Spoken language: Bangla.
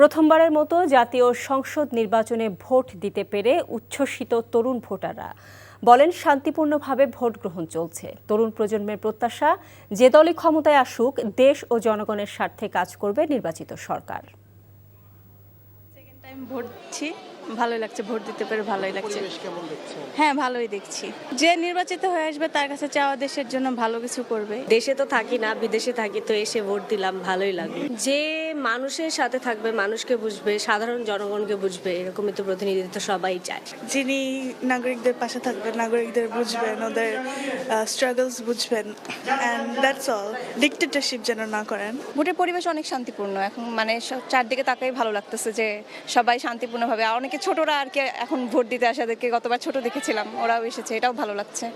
প্রথমবারের মতো জাতীয় সংসদ নির্বাচনে ভোট দিতে পেরে উচ্ছ্বসিত তরুণ ভোটাররা বলেন, শান্তিপূর্ণভাবে ভোট গ্রহণ চলছে। তরুণ প্রজন্মের প্রত্যাশা, যে দলই ক্ষমতায় আসুক, দেশ ও জনগণের স্বার্থে কাজ করবে নির্বাচিত সরকার। সেকেন্ড টাইম ভোট দিচ্ছি, ভালোই লাগছে। ভোট দিতে পেরে ভালোই লাগছে। হ্যাঁ, ভালোই দেখছি। যে নির্বাচিত হয়ে আসবে তার কাছে চাওয়া দেশের জন্য ভালো কিছু করবে। দেশে তো থাকি না, বিদেশে থাকি, তো এসে ভোট দিলাম, ভালোই লাগলো। যে মানুষের সাথে থাকবে, মানুষকে বুঝবে, সাধারণ জনগণকে বুঝবে, এরকমই তো প্রতিনিধিত্ব সবাই চায়। যিনি নাগরিকদের পাশে থাকবেন, নাগরিকদের বুঝবেন, ওদের স্ট্রাগলস বুঝবেন, অ্যান্ড দ্যাটস অল। ডিক্টেটরশিপ যেন না করেন। ভোটের পরিবেশ অনেক শান্তিপূর্ণ। এখন মানে চারদিকে তাকাই ভালো লাগতেছে যে সবাই শান্তিপূর্ণভাবে, অনেকে ছোটরা আর কি এখন ভোট দিতে আসে, গতবার ছোট দেখেছিলাম, ওরাও এসেছে, এটাও ভালো লাগছে।